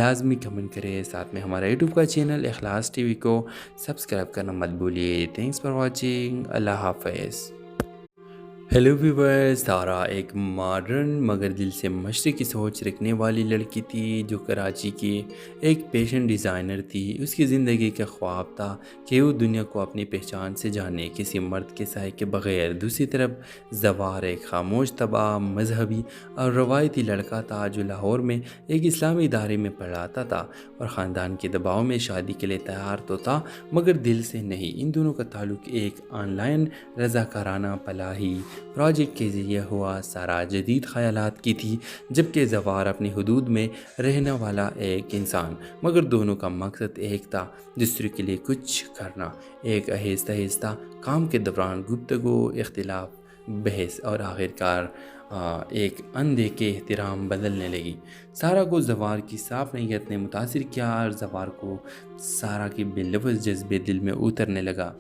لازمی کمنٹ کریں، ساتھ میں ہمارا یوٹیوب کا چینل اخلاص ٹی وی کو سبسکرائب کرنا مت بھولیے۔ تھینکس فار واچنگ، اللہ حافظ۔ ہیلو ویورز، تارا ایک ماڈرن مگر دل سے مشرقی سوچ رکھنے والی لڑکی تھی جو کراچی کی ایک پیشن ڈیزائنر تھی۔ اس کی زندگی کا خواب تھا کہ وہ دنیا کو اپنی پہچان سے جانے، کسی مرد کے سائے کے بغیر۔ دوسری طرف زوار ایک خاموش، تباہ، مذہبی اور روایتی لڑکا تھا جو لاہور میں ایک اسلامی ادارے میں پڑھاتا تھا اور خاندان کے دباؤ میں شادی کے لیے تیار تو تھا مگر دل سے نہیں۔ ان دونوں کا تعلق ایک آن لائن رضاکارانہ پلاہی پروجیکٹ کے ذریعے ہوا۔ سارا جدید خیالات کی تھی جبکہ زوار اپنی حدود میں رہنے والا ایک انسان، مگر دونوں کا مقصد ایک تھا، دوسرے کے لیے کچھ کرنا۔ ایک آہستہ آہستہ کام کے دوران گفتگو، اختلاف، بحث اور آخرکار ایک اندیکھے احترام بدلنے لگی۔ سارا کو زوار کی صاف نیت نے متاثر کیا اور زوار کو سارا کے بے لفظ جذبے دل میں اترنے لگا۔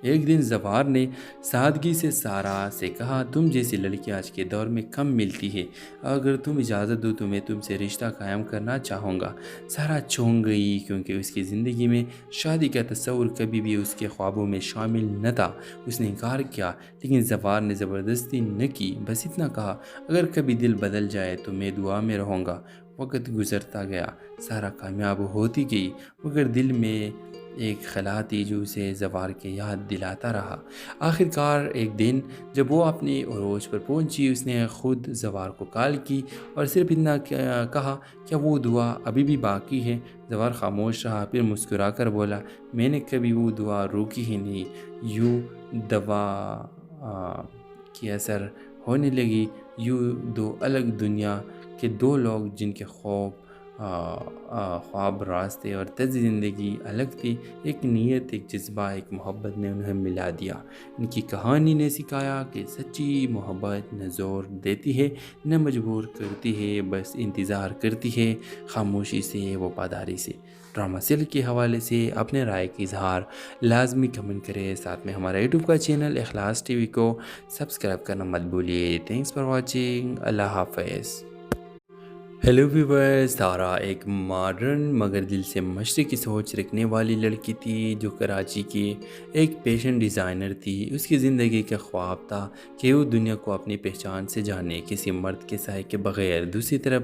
ایک دن زوار نے سادگی سے سارا سے کہا، تم جیسی لڑکی آج کے دور میں کم ملتی ہے، اگر تم اجازت دو تو میں تم سے رشتہ قائم کرنا چاہوں گا۔ سارا چونک گئی کیونکہ اس کی زندگی میں شادی کا تصور کبھی بھی اس کے خوابوں میں شامل نہ تھا۔ اس نے انکار کیا لیکن زوار نے زبردستی نہ کی، بس اتنا کہا، اگر کبھی دل بدل جائے تو میں دعا میں رہوں گا۔ وقت گزرتا گیا، سارا کامیاب ہوتی گئی مگر دل میں ایک خلا تھی جو اسے زوار کے یاد دلاتا رہا۔ آخرکار ایک دن جب وہ اپنی عروج پر پہنچی، اس نے خود زوار کو کال کی اور صرف اتنا کہا، کیا وہ دعا ابھی بھی باقی ہے؟ زوار خاموش رہا، پھر مسکرا کر بولا، میں نے کبھی وہ دعا روکی ہی نہیں۔ یوں دوا کی اثر ہونے لگی، یوں دو الگ دنیا کے دو لوگ جن کے خواب، راستے اور طرز زندگی الگ تھی، ایک نیت، ایک جذبہ، ایک محبت نے انہیں ملا دیا۔ ان کی کہانی نے سکھایا کہ سچی محبت نہ زور دیتی ہے نہ مجبور کرتی ہے، بس انتظار کرتی ہے، خاموشی سے، وفاداری سے۔ ڈرامہ سیل کے حوالے سے اپنے رائے کی اظہار لازمی کمنٹ کریں، ساتھ میں ہمارا یوٹیوب کا چینل اخلاص ٹی وی کو سبسکرائب کرنا مت بھولیے۔ تھینکس فار واچنگ، اللہ حافظ۔ ہیلو ویورز، تارا ایک ماڈرن مگر دل سے مشرقی سوچ رکھنے والی لڑکی تھی جو کراچی کی ایک پیشن ڈیزائنر تھی۔ اس کی زندگی کا خواب تھا کہ وہ دنیا کو اپنی پہچان سے جانے، کسی مرد کے سائے کے بغیر۔ دوسری طرف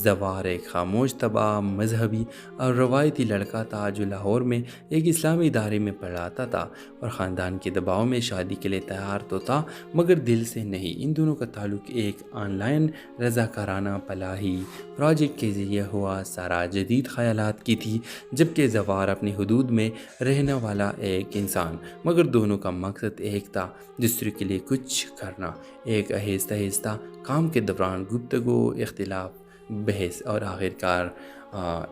زوار ایک خاموش، تباہ، مذہبی اور روایتی لڑکا تھا جو لاہور میں ایک اسلامی ادارے میں پڑھاتا تھا اور خاندان کے دباؤ میں شادی کے لیے تیار تو تھا مگر دل سے نہیں۔ ان دونوں کا تعلق ایک آن لائن رضاکارانہ پلاہی پروجیکٹ کے ذریعے ہوا۔ سارا جدید خیالات کی تھی جبکہ زوار اپنی حدود میں رہنے والا ایک انسان، مگر دونوں کا مقصد ایک تھا، دوسرے کے لیے کچھ کرنا۔ ایک آہستہ آہستہ کام کے دوران گفتگو، اختلاف، بحث اور آخرکار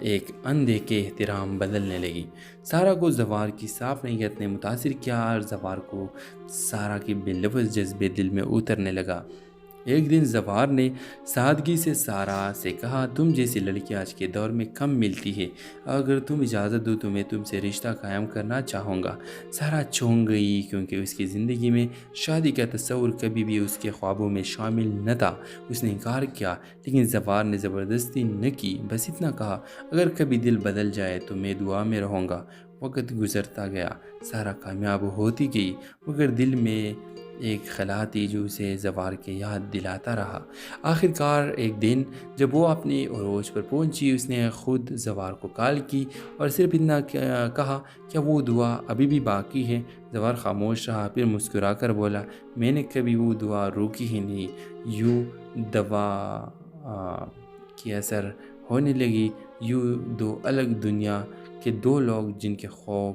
ایک اندیکھے احترام بدلنے لگی۔ سارا کو زوار کی صاف نیت نے متاثر کیا اور زوار کو سارا کے بے لفظ جذبے دل میں اترنے لگا۔ ایک دن زوار نے سادگی سے سارا سے کہا، تم جیسی لڑکی آج کے دور میں کم ملتی ہے، اگر تم اجازت دو تو میں تم سے رشتہ قائم کرنا چاہوں گا۔ سارا چونک گئی کیونکہ اس کی زندگی میں شادی کا تصور کبھی بھی اس کے خوابوں میں شامل نہ تھا۔ اس نے انکار کیا لیکن زوار نے زبردستی نہ کی، بس اتنا کہا، اگر کبھی دل بدل جائے تو میں دعا میں رہوں گا۔ وقت گزرتا گیا، سارا کامیاب ہوتی گئی مگر دل میں ایک خلا تھی جو اسے زوار کے یاد دلاتا رہا۔ آخرکار ایک دن جب وہ اپنی عروج پر پہنچی، اس نے خود زوار کو کال کی اور صرف اتنا کہا، کیا وہ دعا ابھی بھی باقی ہے؟ زوار خاموش رہا، پھر مسکرا کر بولا، میں نے کبھی وہ دعا روکی ہی نہیں۔ یوں دوا کی اثر ہونے لگی، یوں دو الگ دنیا کے دو لوگ جن کے خواب،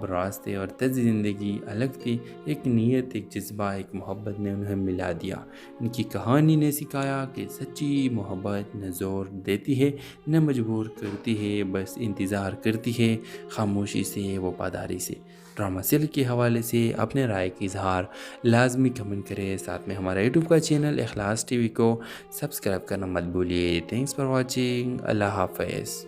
راستے اور طرز زندگی الگ تھی، ایک نیت، ایک جذبہ، ایک محبت نے انہیں ملا دیا۔ ان کی کہانی نے سکھایا کہ سچی محبت نہ زور دیتی ہے نہ مجبور کرتی ہے، بس انتظار کرتی ہے، خاموشی سے، وفاداری سے۔ ڈرامہ سیل کے حوالے سے اپنے رائے کی اظہار لازمی کمنٹ کریں، ساتھ میں ہمارا یوٹیوب کا چینل اخلاص ٹی وی کو سبسکرائب کرنا مت بھولیے۔ تھینکس فار واچنگ، اللہ حافظ۔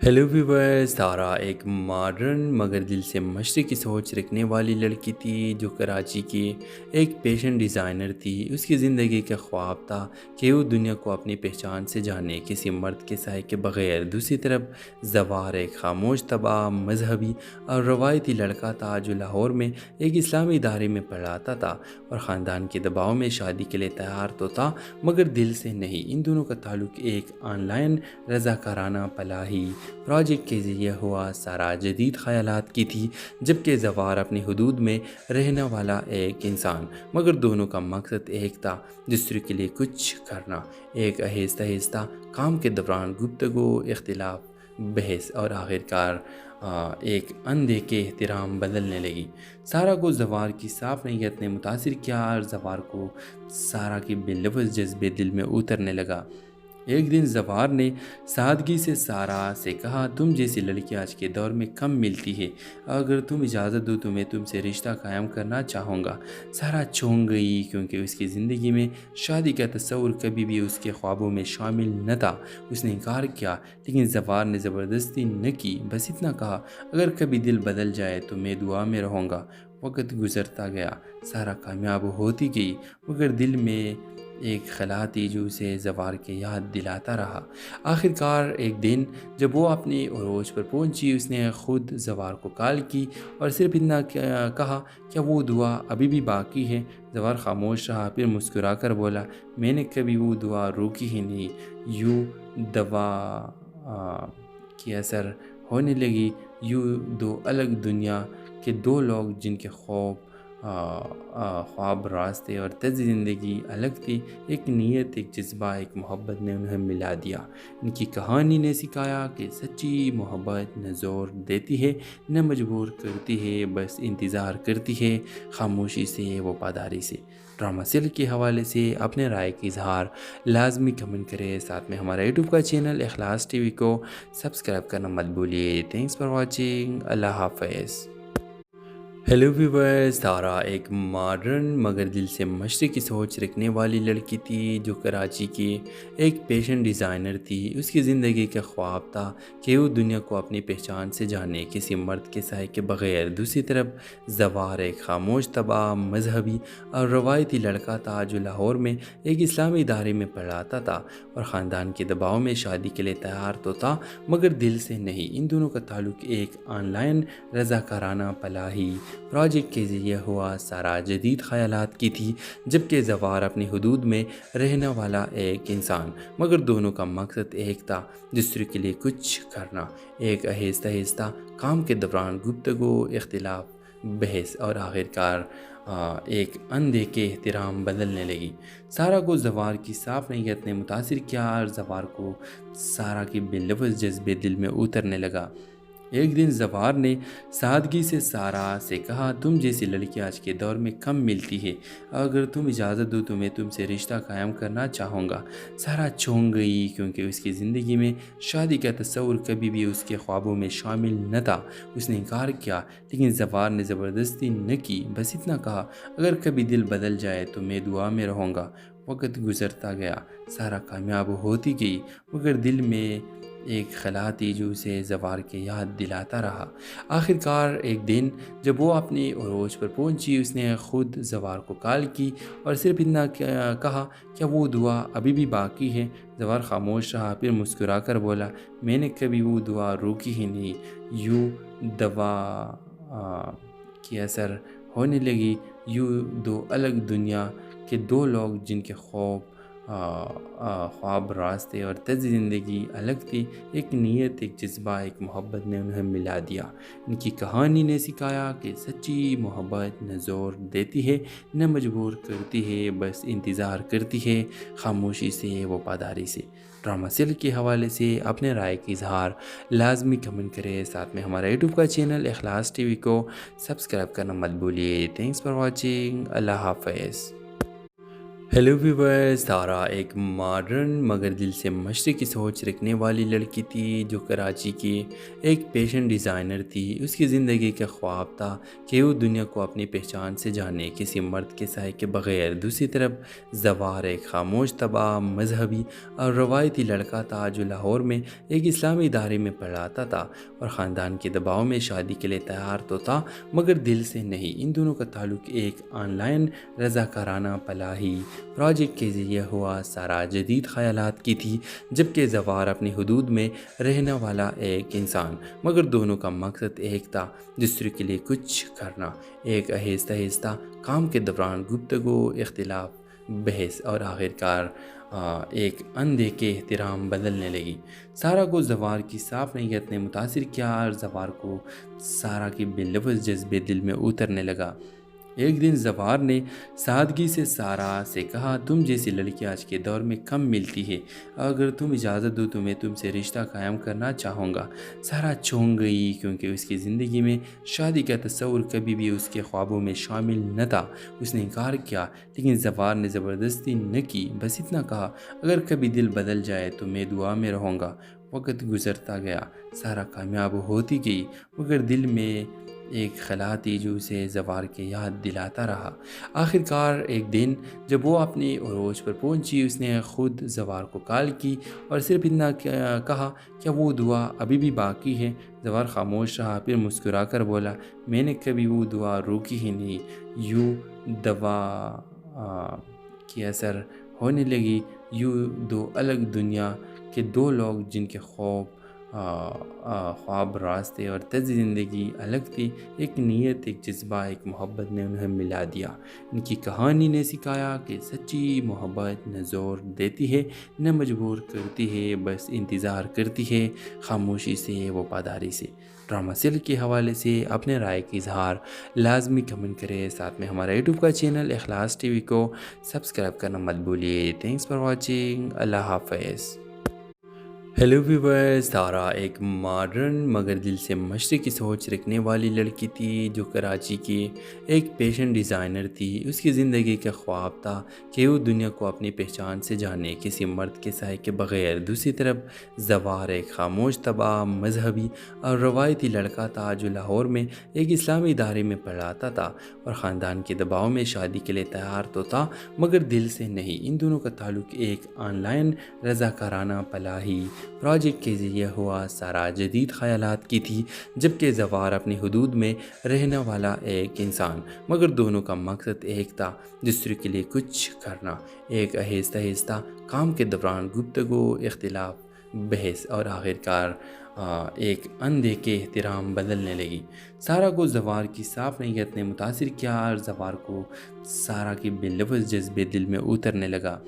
ہیلو ویورز، تارا ایک ماڈرن مگر دل سے مشرقی سوچ رکھنے والی لڑکی تھی جو کراچی کی ایک پیشن ڈیزائنر تھی۔ اس کی زندگی کا خواب تھا کہ وہ دنیا کو اپنی پہچان سے جانے، کسی مرد کے سائے کے بغیر۔ دوسری طرف زوار ایک خاموش، تباہ، مذہبی اور روایتی لڑکا تھا جو لاہور میں ایک اسلامی ادارے میں پڑھاتا تھا اور خاندان کے دباؤ میں شادی کے لیے تیار تو تھا مگر دل سے نہیں۔ ان دونوں کا تعلق ایک آن لائن رضاکارانہ پلاہی پروجیکٹ کے ذریعے ہوا۔ سارا جدید خیالات کی تھی جبکہ زوار اپنی حدود میں رہنے والا ایک انسان، مگر دونوں کا مقصد ایک تھا، دوسرے کے لیے کچھ کرنا۔ ایک آہستہ آہستہ کام کے دوران گفتگو، اختلاف، بحث اور آخرکار ایک اندیکھے احترام بدلنے لگی۔ سارا کو زوار کی صاف نیت نے متاثر کیا اور زوار کو سارا کے بے لفظ جذبے دل میں اترنے لگا۔ ایک دن زوار نے سادگی سے سارا سے کہا، تم جیسی لڑکی آج کے دور میں کم ملتی ہے، اگر تم اجازت دو تو میں تم سے رشتہ قائم کرنا چاہوں گا۔ سارا چونک گئی کیونکہ اس کی زندگی میں شادی کا تصور کبھی بھی اس کے خوابوں میں شامل نہ تھا۔ اس نے انکار کیا لیکن زوار نے زبردستی نہ کی، بس اتنا کہا، اگر کبھی دل بدل جائے تو میں دعا میں رہوں گا۔ وقت گزرتا گیا، سارا کامیاب ہوتی گئی مگر دل میں ایک خلا تھی جو اسے زوار کے یاد دلاتا رہا۔ آخرکار ایک دن جب وہ اپنی عروج پر پہنچی، اس نے خود زوار کو کال کی اور صرف اتنا کہا، کیا وہ دعا ابھی بھی باقی ہے؟ زوار خاموش رہا، پھر مسکرا کر بولا، میں نے کبھی وہ دعا روکی ہی نہیں۔ یوں دوا کی اثر ہونے لگی، یوں دو الگ دنیا کے دو لوگ جن کے خواب، راستے اور طرز زندگی الگ تھی، ایک نیت، ایک جذبہ، ایک محبت نے انہیں ملا دیا۔ ان کی کہانی نے سکھایا کہ سچی محبت نہ زور دیتی ہے نہ مجبور کرتی ہے، بس انتظار کرتی ہے، خاموشی سے، وفاداری سے۔ ڈرامہ سیل کے حوالے سے اپنے رائے کی اظہار لازمی کمنٹ کریں، ساتھ میں ہمارا یوٹیوب کا چینل اخلاص ٹی وی کو سبسکرائب کرنا مت بھولیے۔ تھینکس فار واچنگ، اللہ حافظ۔ ہیلو ویورز، تارا ایک ماڈرن مگر دل سے مشرقی سوچ رکھنے والی لڑکی تھی جو کراچی کی ایک پیشن ڈیزائنر تھی۔ اس کی زندگی کا خواب تھا کہ وہ دنیا کو اپنی پہچان سے جانے، کسی مرد کے سائے کے بغیر۔ دوسری طرف زوار ایک خاموش، تباہ، مذہبی اور روایتی لڑکا تھا جو لاہور میں ایک اسلامی ادارے میں پڑھاتا تھا اور خاندان کے دباؤ میں شادی کے لیے تیار تو تھا مگر دل سے نہیں۔ ان دونوں کا تعلق ایک آن لائن رضاکارانہ پلاہی پروجیکٹ کے ذریعے ہوا۔ سارا جدید خیالات کی تھی جبکہ زوار اپنی حدود میں رہنے والا ایک انسان، مگر دونوں کا مقصد ایک تھا، دوسرے کے لیے کچھ کرنا۔ ایک آہستہ آہستہ کام کے دوران گفتگو، اختلاف، بحث اور آخرکار ایک اندیکھے احترام بدلنے لگی۔ سارا کو زوار کی صاف نیت نے متاثر کیا اور زوار کو سارا کے بے لفظ جذبے دل میں اترنے لگا۔ ایک دن زوار نے سادگی سے سارا سے کہا، تم جیسی لڑکی آج کے دور میں کم ملتی ہے، اگر تم اجازت دو تو میں تم سے رشتہ قائم کرنا چاہوں گا۔ سارا چونک گئی کیونکہ اس کی زندگی میں شادی کا تصور کبھی بھی اس کے خوابوں میں شامل نہ تھا۔ اس نے انکار کیا لیکن زوار نے زبردستی نہ کی، بس اتنا کہا، اگر کبھی دل بدل جائے تو میں دعا میں رہوں گا۔ وقت گزرتا گیا، سارا کامیاب ہوتی گئی مگر دل میں ایک خلا تھی جو اسے زوار کے یاد دلاتا رہا۔ آخرکار ایک دن جب وہ اپنی عروج پر پہنچی، اس نے خود زوار کو کال کی اور صرف اتنا کہا، کیا وہ دعا ابھی بھی باقی ہے؟ زوار خاموش رہا، پھر مسکرا کر بولا، میں نے کبھی وہ دعا روکی ہی نہیں۔ یوں دوا کی اثر ہونے لگی، یوں دو الگ دنیا کے دو لوگ جن کے خواب، راستے اور طرز زندگی الگ تھی، ایک نیت، ایک جذبہ، ایک محبت نے انہیں ملا دیا۔ ان کی کہانی نے سکھایا کہ سچی محبت نہ زور دیتی ہے نہ مجبور کرتی ہے، بس انتظار کرتی ہے، خاموشی سے، وفاداری سے۔ ڈرامہ سیل کے حوالے سے اپنے رائے کی اظہار لازمی کمنٹ کریں، ساتھ میں ہمارا یوٹیوب کا چینل اخلاص ٹی وی کو سبسکرائب کرنا مت بھولیے۔ تھینکس فار واچنگ، اللہ حافظ۔ ہیلو ویورز، تارا ایک ماڈرن مگر دل سے مشرقی سوچ رکھنے والی لڑکی تھی جو کراچی کی ایک پیشن ڈیزائنر تھی۔ اس کی زندگی کا خواب تھا کہ وہ دنیا کو اپنی پہچان سے جانے، کسی مرد کے سائے کے بغیر۔ دوسری طرف زوار ایک خاموش، تباہ، مذہبی اور روایتی لڑکا تھا جو لاہور میں ایک اسلامی ادارے میں پڑھاتا تھا اور خاندان کے دباؤ میں شادی کے لیے تیار تو تھا مگر دل سے نہیں۔ ان دونوں کا تعلق ایک آن لائن رضاکارانہ پلاہی پروجیکٹ کے ذریعے ہوا۔ سارا جدید خیالات کی تھی جبکہ زوار اپنی حدود میں رہنے والا ایک انسان، مگر دونوں کا مقصد ایک تھا، دوسرے کے لیے کچھ کرنا۔ ایک آہستہ آہستہ کام کے دوران گفتگو، اختلاف، بحث اور آخرکار ایک اندیکھے احترام بدلنے لگی۔ سارا کو زوار کی صاف نیت نے متاثر کیا اور زوار کو سارا کی بے لفظ جذبے دل میں اترنے لگا۔ ایک دن زوار نے سادگی سے سارا سے کہا، تم جیسی لڑکی آج کے دور میں کم ملتی ہے، اگر تم اجازت دو تو میں تم سے رشتہ قائم کرنا چاہوں گا۔ سارا چونک گئی کیونکہ اس کی زندگی میں شادی کا تصور کبھی بھی اس کے خوابوں میں شامل نہ تھا۔ اس نے انکار کیا لیکن زوار نے زبردستی نہ کی، بس اتنا کہا، اگر کبھی دل بدل جائے تو میں دعا میں رہوں گا۔ وقت گزرتا گیا، سارا کامیاب ہوتی گئی مگر دل میں ایک خلا تھی جو اسے زوار کے یاد دلاتا رہا۔ آخرکار ایک دن جب وہ اپنی عروج پر پہنچی، اس نے خود زوار کو کال کی اور صرف اتنا کہا، کیا وہ دعا ابھی بھی باقی ہے؟ زوار خاموش رہا، پھر مسکرا کر بولا، میں نے کبھی وہ دعا روکی ہی نہیں۔ یوں دوا کی اثر ہونے لگی، یوں دو الگ دنیا کے دو لوگ جن کے خواب، راستے اور طرز زندگی الگ تھی، ایک نیت، ایک جذبہ، ایک محبت نے انہیں ملا دیا۔ ان کی کہانی نے سکھایا کہ سچی محبت نہ زور دیتی ہے نہ مجبور کرتی ہے، بس انتظار کرتی ہے، خاموشی سے، وفاداری سے۔ ڈرامہ سیل کے حوالے سے اپنے رائے کی اظہار لازمی کمنٹ کریں، ساتھ میں ہمارا یوٹیوب کا چینل اخلاص ٹی وی کو سبسکرائب کرنا مت بھولیے۔ تھینکس فار واچنگ، اللہ حافظ۔ ہیلو ویورز، تارا ایک ماڈرن مگر دل سے مشرقی سوچ رکھنے والی لڑکی تھی جو کراچی کی ایک پیشن ڈیزائنر تھی۔ اس کی زندگی کا خواب تھا کہ وہ دنیا کو اپنی پہچان سے جانے، کسی مرد کے سائے کے بغیر۔ دوسری طرف زوار ایک خاموش، تباہ، مذہبی اور روایتی لڑکا تھا جو لاہور میں ایک اسلامی ادارے میں پڑھاتا تھا اور خاندان کے دباؤ میں شادی کے لیے تیار تو تھا مگر دل سے نہیں۔ ان دونوں کا تعلق ایک آن لائن رضاکارانہ پلاہی پروجیکٹ کے ذریعے ہوا۔ سارا جدید خیالات کی تھی جبکہ زوار اپنی حدود میں رہنے والا ایک انسان، مگر دونوں کا مقصد ایک تھا، دوسرے کے لیے کچھ کرنا۔ ایک آہستہ آہستہ کام کے دوران گفتگو، اختلاف، بحث اور آخرکار ایک اندیکھے احترام بدلنے لگی۔ سارا کو زوار کی صاف نیت نے متاثر کیا اور زوار کو سارا کی بے لفظ جذبے دل میں اترنے لگا۔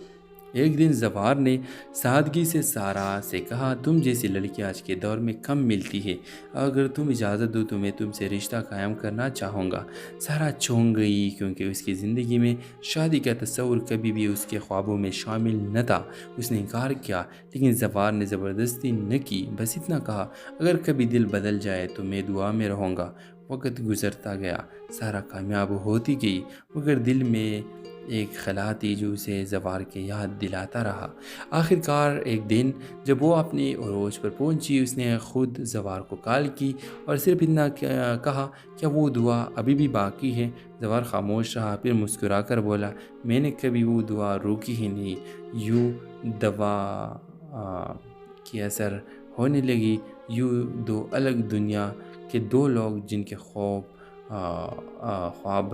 ایک دن زوار نے سادگی سے سارا سے کہا، تم جیسی لڑکی آج کے دور میں کم ملتی ہے، اگر تم اجازت دو تو میں تم سے رشتہ قائم کرنا چاہوں گا۔ سارا چونک گئی کیونکہ اس کی زندگی میں شادی کا تصور کبھی بھی اس کے خوابوں میں شامل نہ تھا۔ اس نے انکار کیا لیکن زوار نے زبردستی نہ کی، بس اتنا کہا، اگر کبھی دل بدل جائے تو میں دعا میں رہوں گا۔ وقت گزرتا گیا، سارا کامیاب ہوتی گئی مگر دل میں ایک خلا تھی جو اسے زوار کے یاد دلاتا رہا۔ آخرکار ایک دن جب وہ اپنی عروج پر پہنچی، اس نے خود زوار کو کال کی اور صرف اتنا کہا، کیا وہ دعا ابھی بھی باقی ہے؟ زوار خاموش رہا، پھر مسکرا کر بولا، میں نے کبھی وہ دعا روکی ہی نہیں۔ یوں دوا کی اثر ہونے لگی، یوں دو الگ دنیا کے دو لوگ جن کے خواب،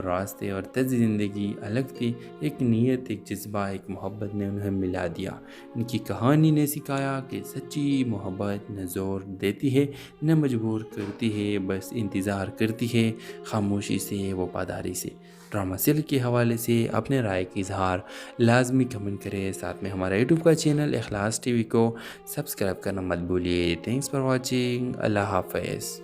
راستے اور طرز زندگی الگ تھی، ایک نیت، ایک جذبہ، ایک محبت نے انہیں ملا دیا۔ ان کی کہانی نے سکھایا کہ سچی محبت نہ زور دیتی ہے نہ مجبور کرتی ہے، بس انتظار کرتی ہے، خاموشی سے، وفاداری سے۔ ڈرامہ سیل کے حوالے سے اپنے رائے کی اظہار لازمی کمنٹ کریں، ساتھ میں ہمارا یوٹیوب کا چینل اخلاص ٹی وی کو سبسکرائب کرنا مت بھولیے۔ تھینکس فار واچنگ، اللہ حافظ۔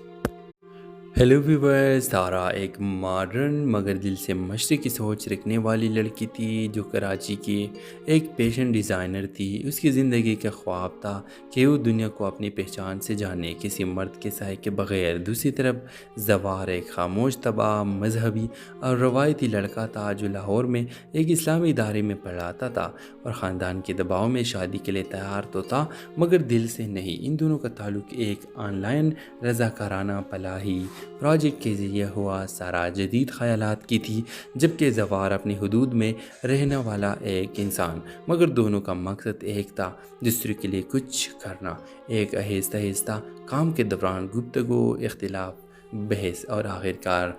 ہیلو ویورز، تارا ایک ماڈرن مگر دل سے مشرقی سوچ رکھنے والی لڑکی تھی جو کراچی کی ایک پیشن ڈیزائنر تھی۔ اس کی زندگی کا خواب تھا کہ وہ دنیا کو اپنی پہچان سے جانے، کسی مرد کے سائے کے بغیر۔ دوسری طرف زوار ایک خاموش، تباہ، مذہبی اور روایتی لڑکا تھا جو لاہور میں ایک اسلامی ادارے میں پڑھاتا تھا اور خاندان کے دباؤ میں شادی کے لیے تیار تو تھا مگر دل سے نہیں۔ ان دونوں کا تعلق ایک آن لائن رضاکارانہ پلاہی پروجیکٹ کے ذریعے ہوا۔ سارا جدید خیالات کی تھی جبکہ زوار اپنی حدود میں رہنے والا ایک انسان، مگر دونوں کا مقصد ایک تھا، دوسرے کے لیے کچھ کرنا۔ ایک آہستہ آہستہ کام کے دوران گفتگو، اختلاف، بحث اور آخرکار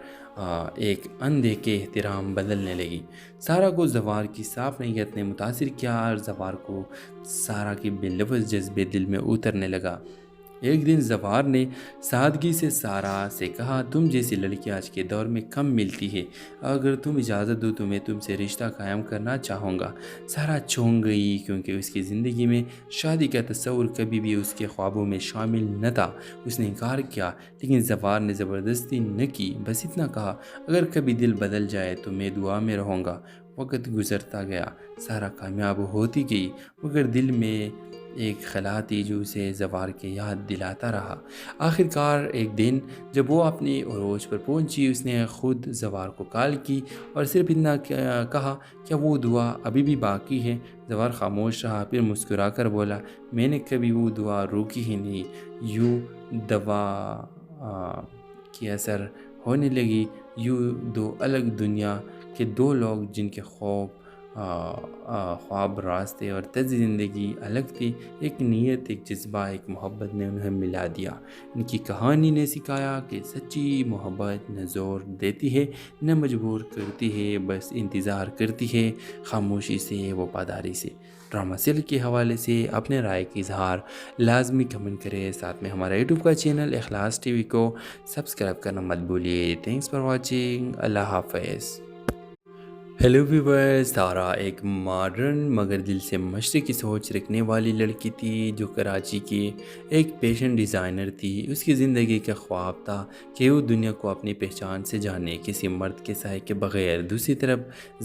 ایک اندیکھے احترام بدلنے لگی۔ سارا کو زوار کی صاف نیت نے متاثر کیا اور زوار کو سارا کی بے لفظ جذبے دل میں اترنے لگا۔ ایک دن زوار نے سادگی سے سارا سے کہا، تم جیسی لڑکی آج کے دور میں کم ملتی ہے، اگر تم اجازت دو تو میں تم سے رشتہ قائم کرنا چاہوں گا۔ سارا چونک گئی کیونکہ اس کی زندگی میں شادی کا تصور کبھی بھی اس کے خوابوں میں شامل نہ تھا۔ اس نے انکار کیا لیکن زوار نے زبردستی نہ کی، بس اتنا کہا، اگر کبھی دل بدل جائے تو میں دعا میں رہوں گا۔ وقت گزرتا گیا، سارا کامیاب ہوتی گئی مگر دل میں ایک خلا تھی جو اسے زوار کے یاد دلاتا رہا۔ آخرکار ایک دن جب وہ اپنی عروج پر پہنچی، اس نے خود زوار کو کال کی اور صرف اتنا کہا، کیا وہ دعا ابھی بھی باقی ہے؟ زوار خاموش رہا، پھر مسکرا کر بولا، میں نے کبھی وہ دعا روکی ہی نہیں۔ یوں دوا کی اثر ہونے لگی، یوں دو الگ دنیا کے دو لوگ جن کے خواب، راستے اور طرز زندگی الگ تھی، ایک نیت، ایک جذبہ، ایک محبت نے انہیں ملا دیا۔ ان کی کہانی نے سکھایا کہ سچی محبت نہ زور دیتی ہے نہ مجبور کرتی ہے، بس انتظار کرتی ہے، خاموشی سے، وفاداری سے۔ ڈرامہ سیل کے حوالے سے اپنے رائے کی اظہار لازمی کمنٹ کریں، ساتھ میں ہمارا یوٹیوب کا چینل اخلاص ٹی وی کو سبسکرائب کرنا مت بھولیے۔ تھینکس فار واچنگ، اللہ حافظ۔ ہیلو ویورز، تارا ایک ماڈرن مگر دل سے مشرقی سوچ رکھنے والی لڑکی تھی جو کراچی کی ایک پیشن ڈیزائنر تھی۔ اس کی زندگی کا خواب تھا کہ وہ دنیا کو اپنی پہچان سے جانے، کسی مرد کے سائے کے بغیر۔ دوسری طرف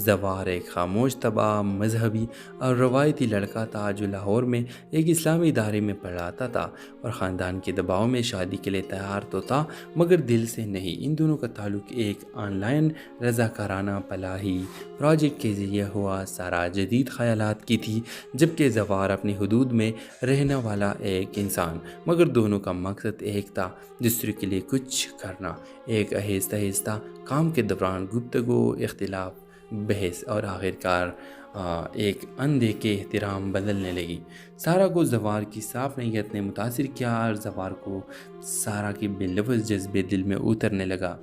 زوار ایک خاموش، تباہ، مذہبی اور روایتی لڑکا تھا جو لاہور میں ایک اسلامی ادارے میں پڑھاتا تھا اور خاندان کے دباؤ میں شادی کے لیے تیار تو تھا مگر دل سے نہیں۔ ان دونوں کا تعلق ایک آن لائن رضاکارانہ پلاہی پروجیکٹ کے ذریعے ہوا۔ سارا جدید خیالات کی تھی جبکہ زوار اپنی حدود میں رہنے والا ایک انسان، مگر دونوں کا مقصد ایک تھا، دوسرے کے لیے کچھ کرنا۔ ایک آہستہ آہستہ کام کے دوران گفتگو، اختلاف، بحث اور آخرکار ایک اندیکھے احترام بدلنے لگی۔ سارا کو زوار کی صاف نیت نے متاثر کیا اور زوار کو سارا کی بے لفظ جذبے دل میں اترنے لگا۔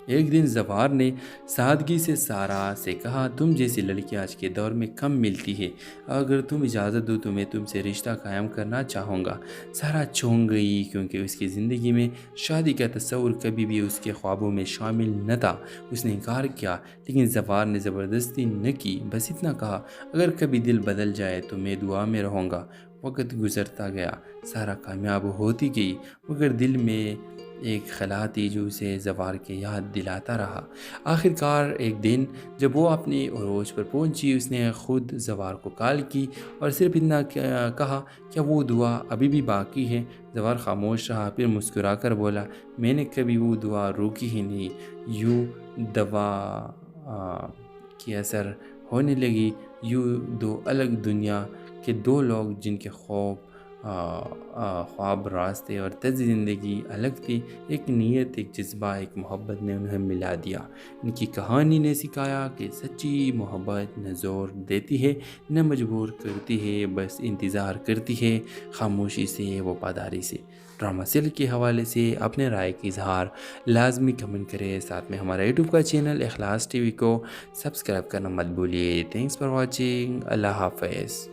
ایک دن زوار نے سادگی سے سارا سے کہا، تم جیسی لڑکی آج کے دور میں کم ملتی ہے، اگر تم اجازت دو تو میں تم سے رشتہ قائم کرنا چاہوں گا۔ سارا چونک گئی کیونکہ اس کی زندگی میں شادی کا تصور کبھی بھی اس کے خوابوں میں شامل نہ تھا۔ اس نے انکار کیا لیکن زوار نے زبردستی نہ کی، بس اتنا کہا، اگر کبھی دل بدل جائے تو میں دعا میں رہوں گا۔ وقت گزرتا گیا، سارا کامیاب ہوتی گئی مگر دل میں ایک خلا تھی جو اسے زوار کے یاد دلاتا رہا۔ آخرکار ایک دن جب وہ اپنی عروج پر پہنچی، اس نے خود زوار کو کال کی اور صرف اتنا کہا، کیا وہ دعا ابھی بھی باقی ہے؟ زوار خاموش رہا، پھر مسکرا کر بولا، میں نے کبھی وہ دعا روکی ہی نہیں۔ یوں دوا کی اثر ہونے لگی، یوں دو الگ دنیا کے دو لوگ جن کے خواب، راستے اور طرز زندگی الگ تھی، ایک نیت، ایک جذبہ، ایک محبت نے انہیں ملا دیا۔ ان کی کہانی نے سکھایا کہ سچی محبت نہ زور دیتی ہے نہ مجبور کرتی ہے، بس انتظار کرتی ہے، خاموشی سے، وفاداری سے۔ ڈرامہ سیل کے حوالے سے اپنے رائے کی اظہار لازمی کمنٹ کریں، ساتھ میں ہمارا یوٹیوب کا چینل اخلاص ٹی وی کو سبسکرائب کرنا مت بھولیے۔ تھینکس فار واچنگ، اللہ حافظ۔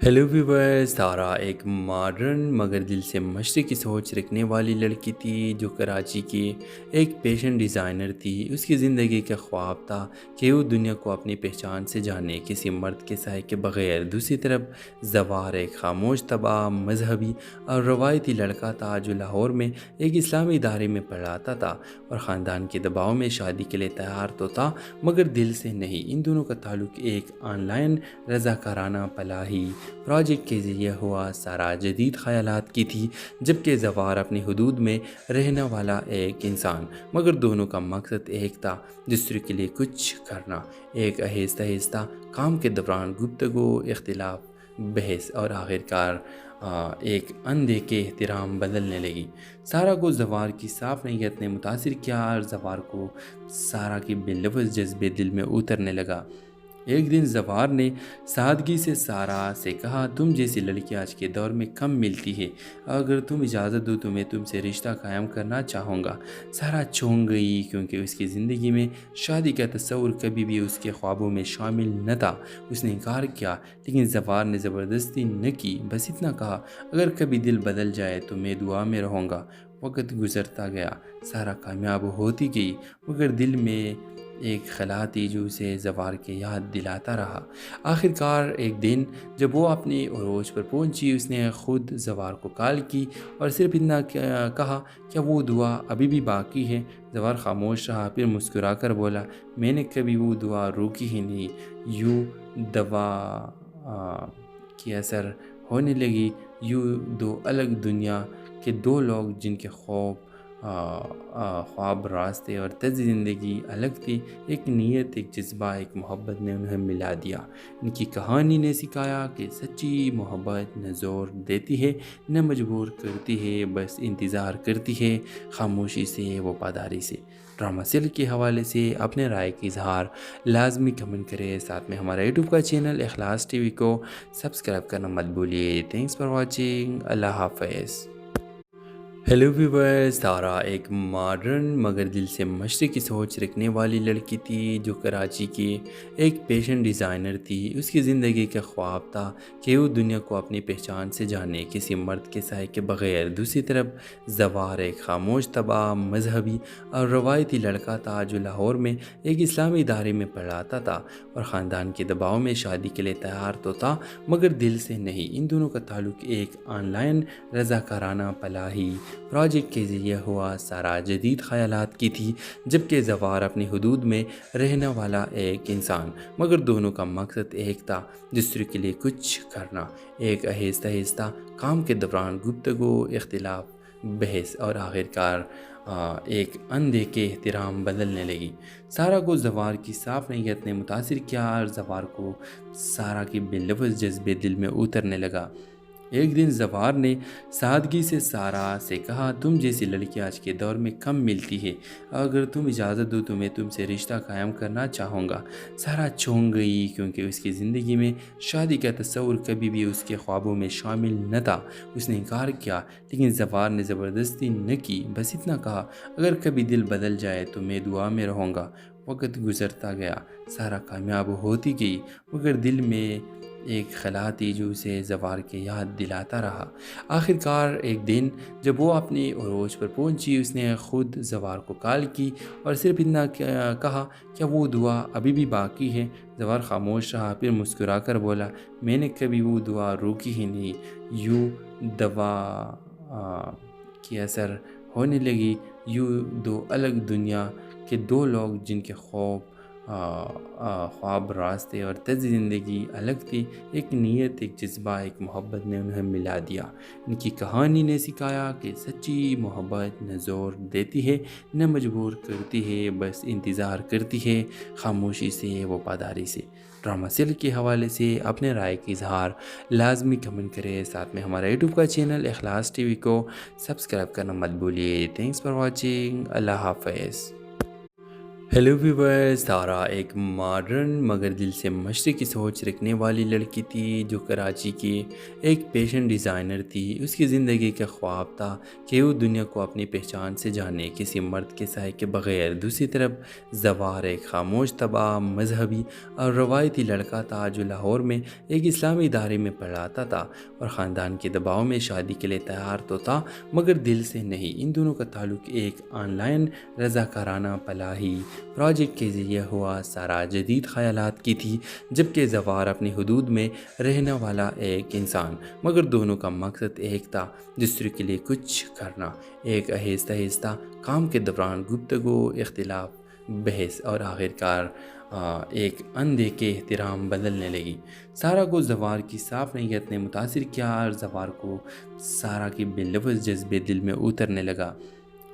ہیلو ویورز، تارا ایک ماڈرن مگر دل سے مشرقی سوچ رکھنے والی لڑکی تھی جو کراچی کی ایک پیشن ڈیزائنر تھی۔ اس کی زندگی کا خواب تھا کہ وہ دنیا کو اپنی پہچان سے جانے، کسی مرد کے سائے کے بغیر۔ دوسری طرف زوار ایک خاموش طبع، مذہبی اور روایتی لڑکا تھا جو لاہور میں ایک اسلامی ادارے میں پڑھاتا تھا اور خاندان کے دباؤ میں شادی کے لیے تیار تو تھا مگر دل سے نہیں۔ ان دونوں کا تعلق ایک آن لائن رضاکارانہ پلاہی پروجیکٹ کے ذریعے ہوا۔ سارا جدید خیالات کی تھی جبکہ زوار اپنی حدود میں رہنے والا ایک انسان، مگر دونوں کا مقصد ایک تھا، دوسرے کے لیے کچھ کرنا۔ ایک آہستہ آہستہ کام کے دوران گفتگو، اختلاف، بحث اور آخرکار ایک اندھے احترام بدلنے لگی۔ سارا کو زوار کی صاف نیت نے متاثر کیا اور زوار کو سارا کے بے لفظ جذبے دل میں اترنے لگا۔ ایک دن زوار نے سادگی سے سارا سے کہا، تم جیسی لڑکی آج کے دور میں کم ملتی ہے، اگر تم اجازت دو تو میں تم سے رشتہ قائم کرنا چاہوں گا۔ سارا چونک گئی کیونکہ اس کی زندگی میں شادی کا تصور کبھی بھی اس کے خوابوں میں شامل نہ تھا۔ اس نے انکار کیا لیکن زوار نے زبردستی نہ کی، بس اتنا کہا، اگر کبھی دل بدل جائے تو میں دعا میں رہوں گا۔ وقت گزرتا گیا، سارا کامیاب ہوتی گئی مگر دل میں ایک خلا تھی جو اسے زوار کے یاد دلاتا رہا۔ آخرکار ایک دن جب وہ اپنی عروج پر پہنچی، اس نے خود زوار کو کال کی اور صرف اتنا کہا، کیا وہ دعا ابھی بھی باقی ہے؟ زوار خاموش رہا، پھر مسکرا کر بولا، میں نے کبھی وہ دعا روکی ہی نہیں۔ یوں دوا کی اثر ہونے لگی، یوں دو الگ دنیا کے دو لوگ جن کے خواب، راستے اور طرز زندگی الگ تھی، ایک نیت، ایک جذبہ، ایک محبت نے انہیں ملا دیا۔ ان کی کہانی نے سکھایا کہ سچی محبت نہ زور دیتی ہے نہ مجبور کرتی ہے، بس انتظار کرتی ہے، خاموشی سے، وفاداری سے۔ ڈرامہ سیل کے حوالے سے اپنے رائے کی اظہار لازمی کمنٹ کریں، ساتھ میں ہمارا یوٹیوب کا چینل اخلاص ٹی وی کو سبسکرائب کرنا مت بھولیے۔ تھینکس فار واچنگ، اللہ حافظ۔ ہیلو ویورز، تارا ایک ماڈرن مگر دل سے مشرقی سوچ رکھنے والی لڑکی تھی جو کراچی کی ایک پیشن ڈیزائنر تھی۔ اس کی زندگی کا خواب تھا کہ وہ دنیا کو اپنی پہچان سے جانے، کسی مرد کے سائے کے بغیر۔ دوسری طرف زوار ایک خاموش طبع، مذہبی اور روایتی لڑکا تھا جو لاہور میں ایک اسلامی ادارے میں پڑھاتا تھا اور خاندان کے دباؤ میں شادی کے لیے تیار تو تھا مگر دل سے نہیں۔ ان دونوں کا تعلق ایک آن لائن رضاکارانہ پلاہی پروجیکٹ کے ذریعے ہوا۔ سارا جدید خیالات کی تھی جبکہ زوار اپنی حدود میں رہنے والا ایک انسان، مگر دونوں کا مقصد ایک تھا، دوسرے کے لیے کچھ کرنا۔ ایک آہستہ آہستہ کام کے دوران گفتگو، اختلاف، بحث اور آخرکار ایک اندھے احترام بدلنے لگی۔ سارا کو زوار کی صاف نیت نے متاثر کیا اور زوار کو سارا کے بے لفظ جذبے دل میں اترنے لگا۔ ایک دن زوار نے سادگی سے سارا سے کہا، تم جیسی لڑکی آج کے دور میں کم ملتی ہے، اگر تم اجازت دو تو میں تم سے رشتہ قائم کرنا چاہوں گا۔ سارا چونک گئی کیونکہ اس کی زندگی میں شادی کا تصور کبھی بھی اس کے خوابوں میں شامل نہ تھا۔ اس نے انکار کیا لیکن زوار نے زبردستی نہ کی، بس اتنا کہا، اگر کبھی دل بدل جائے تو میں دعا میں رہوں گا۔ وقت گزرتا گیا، سارا کامیاب ہوتی گئی مگر دل میں ایک خلا تھی جو اسے زوار کے یاد دلاتا رہا۔ آخرکار ایک دن جب وہ اپنی عروج پر پہنچی، اس نے خود زوار کو کال کی اور صرف اتنا کہا، کیا وہ دعا ابھی بھی باقی ہے؟ زوار خاموش رہا، پھر مسکرا کر بولا، میں نے کبھی وہ دعا روکی ہی نہیں۔ یوں دوا کی اثر ہونے لگی، یوں دو الگ دنیا کے دو لوگ جن کے خواب، راستے اور طرز زندگی الگ تھی، ایک نیت، ایک جذبہ، ایک محبت نے انہیں ملا دیا۔ ان کی کہانی نے سکھایا کہ سچی محبت نہ زور دیتی ہے نہ مجبور کرتی ہے، بس انتظار کرتی ہے، خاموشی سے، وفاداری سے۔ ڈرامہ سیل کے حوالے سے اپنے رائے کی اظہار لازمی کمنٹ کریں، ساتھ میں ہمارا یوٹیوب کا چینل اخلاص ٹی وی کو سبسکرائب کرنا مت بھولیے۔ تھینکس فار واچنگ، اللہ حافظ۔ ہیلو ویورز، تارا ایک ماڈرن مگر دل سے مشرقی سوچ رکھنے والی لڑکی تھی جو کراچی کی ایک پیشن ڈیزائنر تھی۔ اس کی زندگی کا خواب تھا کہ وہ دنیا کو اپنی پہچان سے جانے، کسی مرد کے سائے کے بغیر۔ دوسری طرف زوار ایک خاموش، تباہ، مذہبی اور روایتی لڑکا تھا جو لاہور میں ایک اسلامی ادارے میں پڑھاتا تھا اور خاندان کے دباؤ میں شادی کے لیے تیار تو تھا مگر دل سے نہیں۔ ان دونوں کا تعلق ایک آن لائن رضاکارانہ پلاہی پروجیکٹ کے ذریعے ہوا۔ سارا جدید خیالات کی تھی جبکہ زوار اپنی حدود میں رہنے والا ایک انسان، مگر دونوں کا مقصد ایک تھا، دوسرے کے لیے کچھ کرنا۔ ایک آہستہ آہستہ کام کے دوران گفتگو، اختلاف، بحث اور آخرکار ایک اندھے احترام بدلنے لگی۔ سارا کو زوار کی صاف نیت نے متاثر کیا اور زوار کو سارا کے بے لفظ جذبے دل میں اترنے لگا۔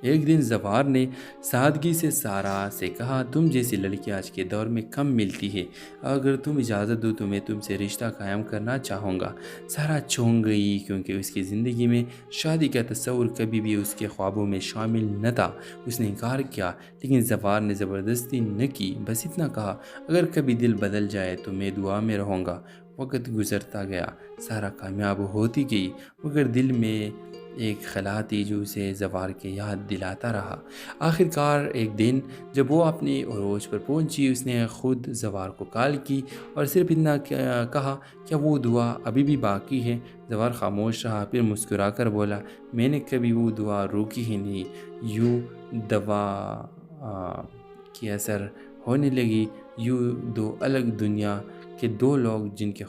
ایک دن زوار نے سادگی سے سارا سے کہا، تم جیسی لڑکی آج کے دور میں کم ملتی ہے، اگر تم اجازت دو تو میں تم سے رشتہ قائم کرنا چاہوں گا۔ سارا چونک گئی کیونکہ اس کی زندگی میں شادی کا تصور کبھی بھی اس کے خوابوں میں شامل نہ تھا۔ اس نے انکار کیا لیکن زوار نے زبردستی نہ کی، بس اتنا کہا، اگر کبھی دل بدل جائے تو میں دعا میں رہوں گا۔ وقت گزرتا گیا، سارا کامیاب ہوتی گئی مگر دل میں ایک خلا تھی جو اسے زوار کے یاد دلاتا رہا۔ آخرکار ایک دن جب وہ اپنی عروج پر پہنچی، اس نے خود زوار کو کال کی اور صرف اتنا کہا، کیا وہ دعا ابھی بھی باقی ہے؟ زوار خاموش رہا، پھر مسکرا کر بولا، میں نے کبھی وہ دعا روکی ہی نہیں۔ یوں دوا کی اثر ہونے لگی، یوں دو الگ دنیا کے دو لوگ جن کے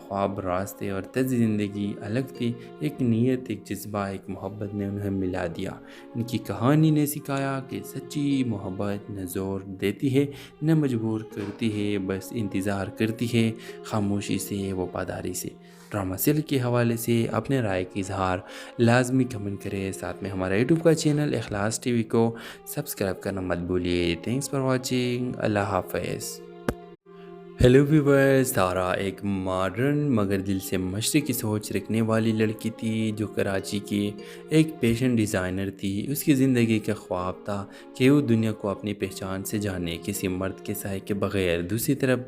خواب، راستے اور طرز زندگی الگ تھی، ایک نیت، ایک جذبہ، ایک محبت نے انہیں ملا دیا۔ ان کی کہانی نے سکھایا کہ سچی محبت نہ زور دیتی ہے نہ مجبور کرتی ہے، بس انتظار کرتی ہے، خاموشی سے، وفاداری سے۔ ڈرامہ سیل کے حوالے سے اپنے رائے کی اظہار لازمی کمنٹ کریں، ساتھ میں ہمارا یوٹیوب کا چینل اخلاص ٹی وی کو سبسکرائب کرنا مت بھولیے۔ تھینکس فار واچنگ، اللہ حافظ۔ ہیلو ویورز، تارا ایک ماڈرن مگر دل سے مشرقی سوچ رکھنے والی لڑکی تھی جو کراچی کی ایک پیشن ڈیزائنر تھی۔ اس کی زندگی کا خواب تھا کہ وہ دنیا کو اپنی پہچان سے جانے، کسی مرد کے سائے کے بغیر۔ دوسری طرف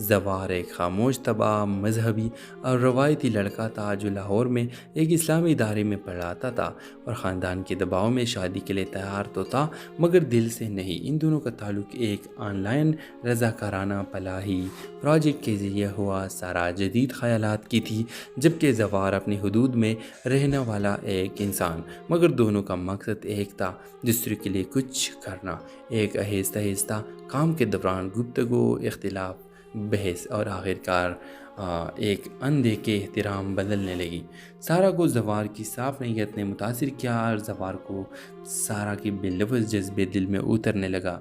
زوار ایک خاموش، تباہ، مذہبی اور روایتی لڑکا تھا جو لاہور میں ایک اسلامی ادارے میں پڑھاتا تھا اور خاندان کے دباؤ میں شادی کے لیے تیار تو تھا مگر دل سے نہیں۔ ان دونوں کا تعلق ایک آن لائن رضاکارانہ پلاہی پروجیکٹ کے ذریعے ہوا۔ سارا جدید خیالات کی تھی جبکہ زوار اپنی حدود میں رہنے والا ایک انسان، مگر دونوں کا مقصد ایک تھا، دوسرے کے لیے کچھ کرنا۔ ایک آہستہ آہستہ کام کے دوران گفتگو، اختلاف، بحث اور آخرکار ایک اندھے احترام بدلنے لگی۔ سارا کو زوار کی صاف نیت نے متاثر کیا اور زوار کو سارا کے بے لفظ جذبے دل میں اترنے لگا۔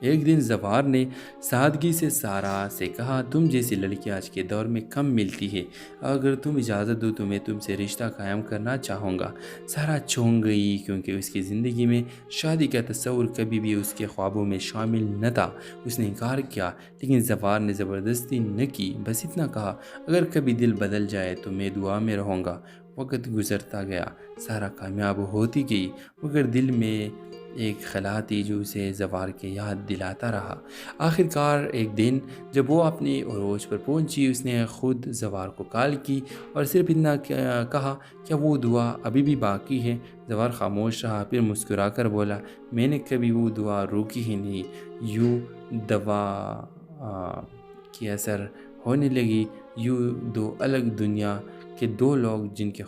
ایک دن زوار نے سادگی سے سارا سے کہا، تم جیسی لڑکی آج کے دور میں کم ملتی ہے، اگر تم اجازت دو تو میں تم سے رشتہ قائم کرنا چاہوں گا۔ سارا چونک گئی کیونکہ اس کی زندگی میں شادی کا تصور کبھی بھی اس کے خوابوں میں شامل نہ تھا۔ اس نے انکار کیا لیکن زوار نے زبردستی نہ کی، بس اتنا کہا، اگر کبھی دل بدل جائے تو میں دعا میں رہوں گا۔ وقت گزرتا گیا، سارا کامیاب ہوتی گئی مگر دل میں ایک خلا تھی جو اسے زوار کے یاد دلاتا رہا۔ آخرکار ایک دن جب وہ اپنی عروج پر پہنچی، اس نے خود زوار کو کال کی اور صرف اتنا کہا، کیا وہ دعا ابھی بھی باقی ہے؟ زوار خاموش رہا، پھر مسکرا کر بولا، میں نے کبھی وہ دعا روکی ہی نہیں۔ یوں دوا کی اثر ہونے لگی، یوں دو الگ دنیا کے دو لوگ جن کے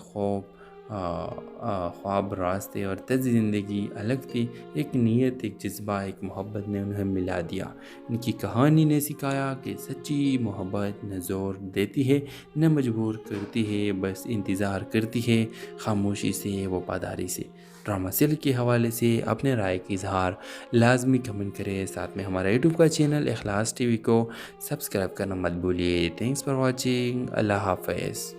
خواب، راستے اور طرز زندگی الگ تھی، ایک نیت، ایک جذبہ، ایک محبت نے انہیں ملا دیا۔ ان کی کہانی نے سکھایا کہ سچی محبت نہ زور دیتی ہے نہ مجبور کرتی ہے، بس انتظار کرتی ہے، خاموشی سے، وفاداری سے۔ ڈرامہ سیل کے حوالے سے اپنے رائے کی اظہار لازمی کمنٹ کریں، ساتھ میں ہمارا یوٹیوب کا چینل اخلاص ٹی وی کو سبسکرائب کرنا مت بھولیے۔ تھینکس فار واچنگ، اللہ حافظ۔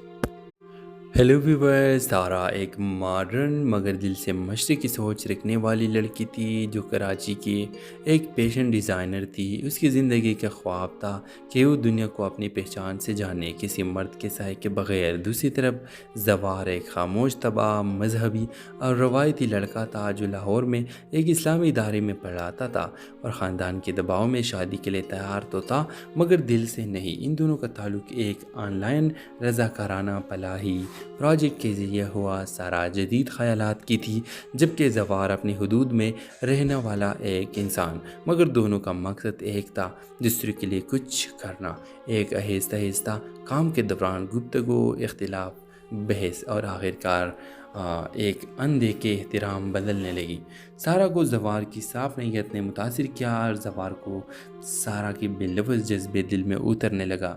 ہیلو ویورز، تارا ایک ماڈرن مگر دل سے مشرقی سوچ رکھنے والی لڑکی تھی جو کراچی کی ایک پیشن ڈیزائنر تھی۔ اس کی زندگی کا خواب تھا کہ وہ دنیا کو اپنی پہچان سے جانے، کسی مرد کے سائے کے بغیر۔ دوسری طرف زوار ایک خاموش، تباہ، مذہبی اور روایتی لڑکا تھا جو لاہور میں ایک اسلامی ادارے میں پڑھاتا تھا اور خاندان کے دباؤ میں شادی کے لیے تیار تو تھا مگر دل سے نہیں۔ ان دونوں کا تعلق ایک آن لائن رضاکارانہ پلاہی پروجیکٹ کے ذریعے ہوا۔ سارا جدید خیالات کی تھی جبکہ زوار اپنی حدود میں رہنے والا ایک انسان، مگر دونوں کا مقصد ایک تھا، دوسرے کے لیے کچھ کرنا۔ ایک آہستہ آہستہ کام کے دوران گفتگو، اختلاف، بحث اور آخرکار ایک اندھے احترام بدلنے لگی۔ سارا کو زوار کی صاف نیت نے متاثر کیا اور زوار کو سارا کے بے لفظ جذبے دل میں اترنے لگا۔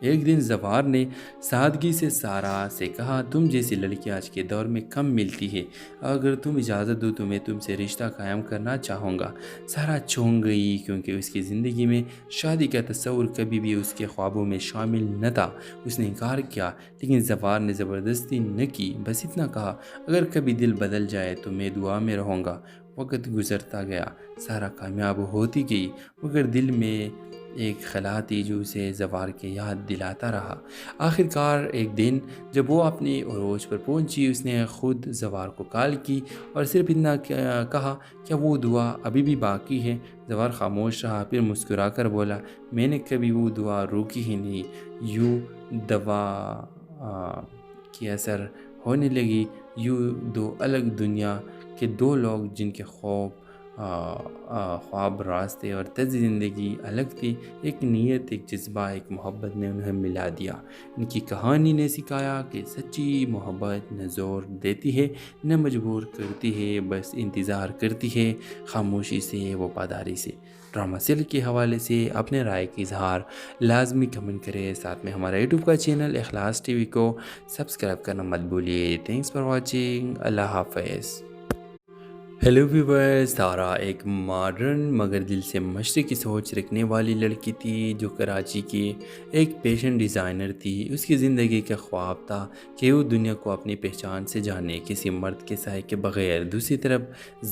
ایک دن زوار نے سادگی سے سارا سے کہا، تم جیسی لڑکی آج کے دور میں کم ملتی ہے، اگر تم اجازت دو تو میں تم سے رشتہ قائم کرنا چاہوں گا۔ سارا چونک گئی کیونکہ اس کی زندگی میں شادی کا تصور کبھی بھی اس کے خوابوں میں شامل نہ تھا۔ اس نے انکار کیا لیکن زوار نے زبردستی نہ کی، بس اتنا کہا، اگر کبھی دل بدل جائے تو میں دعا میں رہوں گا۔ وقت گزرتا گیا، سارا کامیاب ہوتی گئی مگر دل میں ایک خلا تھی جو اسے زوار کے یاد دلاتا رہا۔ آخرکار ایک دن جب وہ اپنی عروج پر پہنچی، اس نے خود زوار کو کال کی اور صرف اتنا کہا، کیا وہ دعا ابھی بھی باقی ہے؟ زوار خاموش رہا، پھر مسکرا کر بولا، میں نے کبھی وہ دعا روکی ہی نہیں۔ یوں دوا کی اثر ہونے لگی، یوں دو الگ دنیا کے دو لوگ جن کے خواب، راستے اور طرز زندگی الگ تھی، ایک نیت، ایک جذبہ، ایک محبت نے انہیں ملا دیا۔ ان کی کہانی نے سکھایا کہ سچی محبت نہ زور دیتی ہے نہ مجبور کرتی ہے، بس انتظار کرتی ہے، خاموشی سے، وفاداری سے۔ ڈرامہ سیل کے حوالے سے اپنے رائے کی اظہار لازمی کمنٹ کریں، ساتھ میں ہمارا یوٹیوب کا چینل اخلاص ٹی وی کو سبسکرائب کرنا مت بھولیے۔ تھینکس فار واچنگ، اللہ حافظ۔ ہیلو ویورز، تارا ایک ماڈرن مگر دل سے مشرقی سوچ رکھنے والی لڑکی تھی جو کراچی کی ایک پیشن ڈیزائنر تھی۔ اس کی زندگی کا خواب تھا کہ وہ دنیا کو اپنی پہچان سے جانے، کسی مرد کے سائے کے بغیر۔ دوسری طرف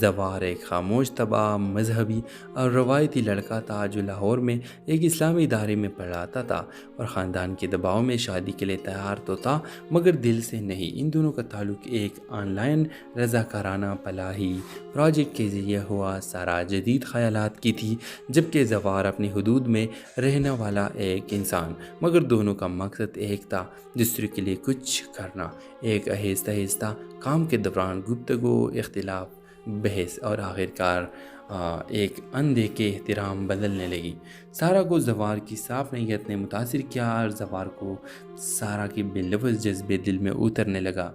زوار ایک خاموش، تباہ، مذہبی اور روایتی لڑکا تھا جو لاہور میں ایک اسلامی ادارے میں پڑھاتا تھا اور خاندان کے دباؤ میں شادی کے لیے تیار تو تھا مگر دل سے نہیں۔ ان دونوں کا تعلق ایک آن لائن رضاکارانہ پلاہی پروجیکٹ کے ذریعے ہوا۔ سارا جدید خیالات کی تھی جبکہ زوار اپنی حدود میں رہنے والا ایک انسان، مگر دونوں کا مقصد ایک تھا، دوسرے کے لیے کچھ کرنا۔ ایک آہستہ آہستہ کام کے دوران گفتگو، اختلاف، بحث اور آخرکار ایک اندھے احترام بدلنے لگی۔ سارا کو زوار کی صاف نیت نے متاثر کیا اور زوار کو سارا کے بے لفظ جذبے دل میں اترنے لگا۔